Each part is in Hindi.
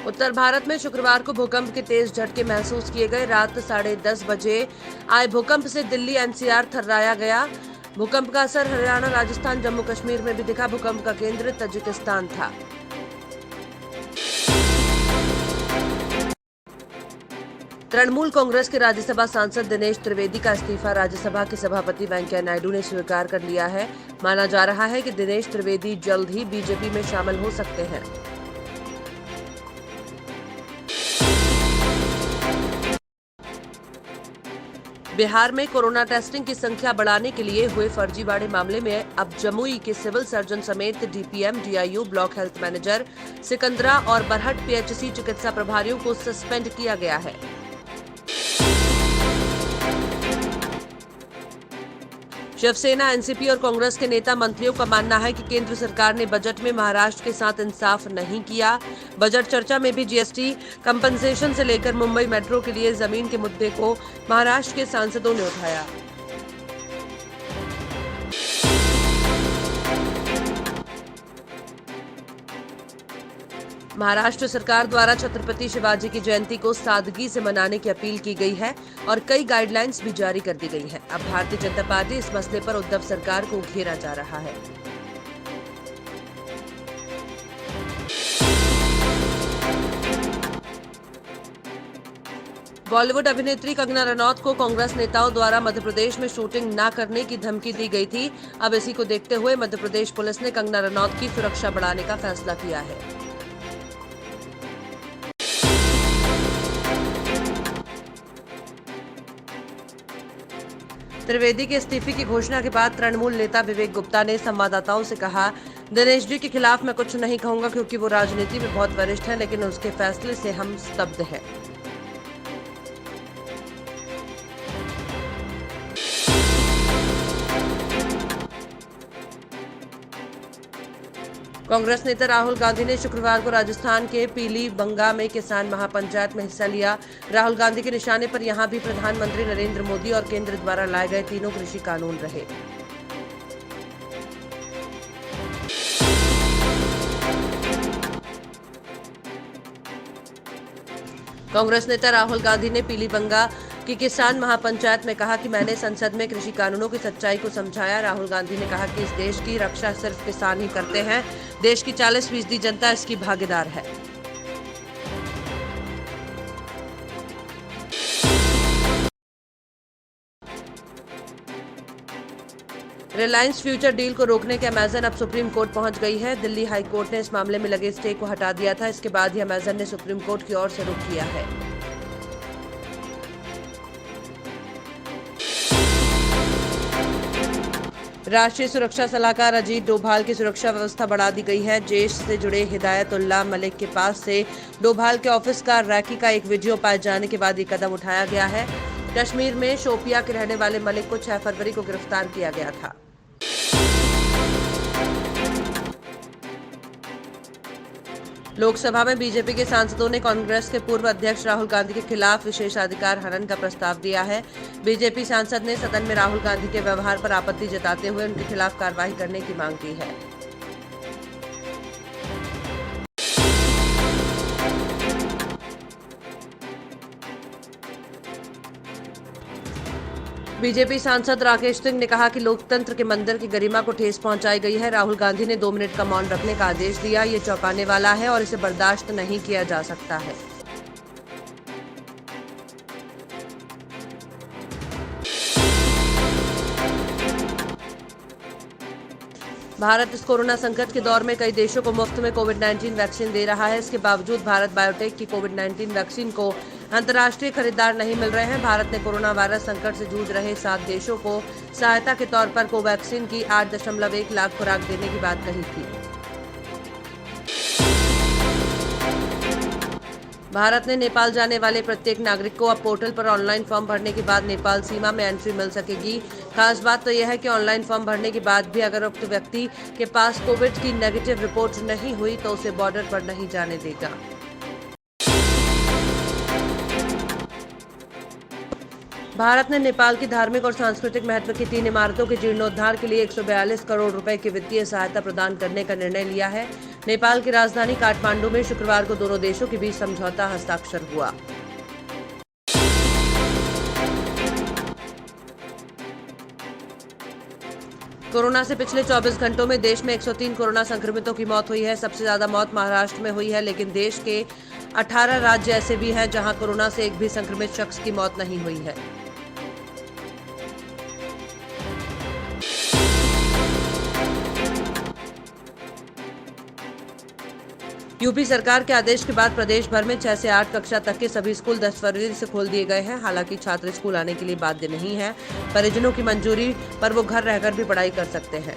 उत्तर भारत में शुक्रवार को भूकंप के तेज झटके महसूस किए गए। रात 10:30 बजे आए भूकंप से दिल्ली एनसीआर थर्राया गया। भूकंप का असर हरियाणा, राजस्थान, जम्मू कश्मीर में भी दिखा। भूकंप का केंद्र तजिकिस्तान था। तृणमूल कांग्रेस के राज्यसभा सांसद दिनेश त्रिवेदी का इस्तीफा राज्यसभा के सभापति वेंकैया नायडू ने स्वीकार कर लिया है। माना जा रहा है कि दिनेश त्रिवेदी जल्द ही बीजेपी में शामिल हो सकते हैं। बिहार में कोरोना टेस्टिंग की संख्या बढ़ाने के लिए हुए फर्जीवाड़े मामले में अब जमुई के सिविल सर्जन समेत DPM, DIU, block health manager, Sikandra और बरहट पीएचसी चिकित्सा प्रभारियों को सस्पेंड किया गया है। शिवसेना, एनसीपी और कांग्रेस के नेता मंत्रियों का मानना है कि केंद्र सरकार ने बजट में महाराष्ट्र के साथ इंसाफ नहीं किया। बजट चर्चा में भी जीएसटी कंपनसेशन से लेकर मुंबई मेट्रो के लिए जमीन के मुद्दे को महाराष्ट्र के सांसदों ने उठाया। महाराष्ट्र सरकार द्वारा छत्रपति शिवाजी की जयंती को सादगी से मनाने की अपील की गई है और कई गाइडलाइंस भी जारी कर दी गई हैं। अब भारतीय जनता पार्टी इस मसले पर उद्धव सरकार को घेरा जा रहा है। बॉलीवुड अभिनेत्री कंगना रनौत को कांग्रेस नेताओं द्वारा मध्य प्रदेश में शूटिंग न करने की धमकी दी गई थी। अब इसी को देखते हुए मध्य प्रदेश पुलिस ने कंगना रनौत की सुरक्षा बढ़ाने का फैसला किया है। त्रिवेदी के इस्तीफे की घोषणा के बाद तृणमूल नेता विवेक गुप्ता ने संवाददाताओं से कहा, दिनेश जी के खिलाफ मैं कुछ नहीं कहूंगा क्योंकि वो राजनीति में बहुत वरिष्ठ हैं, लेकिन उसके फैसले से हम स्तब्ध हैं। कांग्रेस नेता राहुल गांधी ने शुक्रवार को राजस्थान के पीलीबंगा में किसान महापंचायत में हिस्सा लिया। राहुल गांधी के निशाने पर यहां भी प्रधानमंत्री नरेंद्र मोदी और केंद्र द्वारा लाए गए तीनों कृषि कानून रहे। कांग्रेस नेता राहुल गांधी ने पीलीबंगा की किसान महापंचायत में कहा कि मैंने संसद में कृषि कानूनों की सच्चाई को समझाया। राहुल गांधी ने कहा कि इस देश की रक्षा सिर्फ किसान ही करते हैं, देश की 40% जनता इसकी भागीदार है। रिलायंस फ्यूचर डील को रोकने के अमेजन अब सुप्रीम कोर्ट पहुंच गई है। दिल्ली हाई कोर्ट ने इस मामले में लगे स्टे को हटा दिया था। इसके बाद ही अमेजन ने सुप्रीम कोर्ट की ओर से रुख किया है। राष्ट्रीय सुरक्षा सलाहकार अजीत डोभाल की सुरक्षा व्यवस्था बढ़ा दी गई है। जैश से जुड़े हिदायतुल्लाह मलिक के पास से डोभाल के ऑफिस का रैकी का एक वीडियो पाए जाने के बाद ये कदम उठाया गया है। कश्मीर में शोपिया के रहने वाले मलिक को 6 फरवरी को गिरफ्तार किया गया था। लोकसभा में बीजेपी के सांसदों ने कांग्रेस के पूर्व अध्यक्ष राहुल गांधी के खिलाफ विशेषाधिकार हनन का प्रस्ताव दिया है। बीजेपी सांसद ने सदन में राहुल गांधी के व्यवहार पर आपत्ति जताते हुए उनके खिलाफ कार्रवाई करने की मांग की है। बीजेपी सांसद राकेश सिंह ने कहा कि लोकतंत्र के मंदिर की गरिमा को ठेस पहुंचाई गई है। राहुल गांधी ने 2 मिनट का मौन रखने का आदेश दिया। ये चौंकाने वाला है और इसे बर्दाश्त नहीं किया जा सकता है। भारत इस कोरोना संकट के दौर में कई देशों को मुफ्त में कोविड-19 वैक्सीन दे रहा है। इसके बावजूद भारत बायोटेक की कोविड-19 वैक्सीन को अंतर्राष्ट्रीय खरीदार नहीं मिल रहे हैं। भारत ने कोरोना वायरस संकट से जूझ रहे 7 देशों को सहायता के तौर पर कोवैक्सीन की 8.1 लाख खुराक देने की बात कही थी। भारत ने नेपाल जाने वाले प्रत्येक नागरिक को अब पोर्टल पर ऑनलाइन फॉर्म भरने के बाद नेपाल सीमा में एंट्री मिल सकेगी। खास बात तो यह है कि ऑनलाइन फॉर्म भरने के बाद भी अगर उक्त व्यक्ति के पास कोविड की नेगेटिव रिपोर्ट नहीं हुई तो उसे बॉर्डर पर नहीं जाने देगा। भारत ने नेपाल की धार्मिक और सांस्कृतिक महत्व की 3 इमारतों के जीर्णोद्धार के लिए 142 करोड़ रुपए की वित्तीय सहायता प्रदान करने का निर्णय लिया है। नेपाल की राजधानी काठमांडू में शुक्रवार को दोनों देशों के बीच समझौता हस्ताक्षर हुआ। कोरोना से पिछले 24 घंटों में देश में 103 कोरोना संक्रमितों की मौत हुई है। सबसे ज्यादा मौत महाराष्ट्र में हुई है, लेकिन देश के 18 राज्य ऐसे भी हैं जहां कोरोना से एक भी संक्रमित शख्स की मौत नहीं हुई है। यूपी सरकार के आदेश के बाद प्रदेश भर में 6 से 8 कक्षा तक के सभी स्कूल 10 फरवरी से खोल दिए गए हैं। हालांकि छात्र स्कूल आने के लिए बाध्य नहीं है। परिजनों की मंजूरी पर वो घर रहकर भी पढ़ाई कर सकते हैं।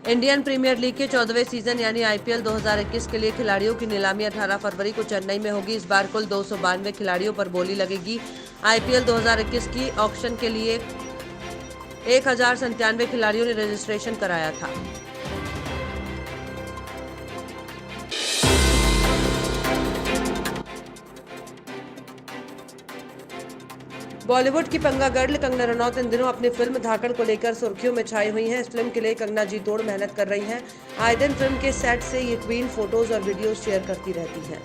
इंडियन प्रीमियर लीग के 14वें सीजन यानी आईपीएल 2021 के लिए खिलाड़ियों की नीलामी 18 फरवरी को चेन्नई में होगी। इस बार कुल 292 खिलाड़ियों पर बोली लगेगी। आईपीएल 2021 की ऑक्शन के लिए 1097 खिलाड़ियों ने रजिस्ट्रेशन कराया था। बॉलीवुड की पंगा गर्ल कंगना रनौत इन दिनों अपनी फिल्म धाकड़ को लेकर सुर्खियों में छाई हुई हैं। इस फिल्म के लिए कंगना जी तोड़ मेहनत कर रही हैं। आए दिन फिल्म के सेट से ये क्वीन फोटोज और वीडियोज शेयर करती रहती हैं।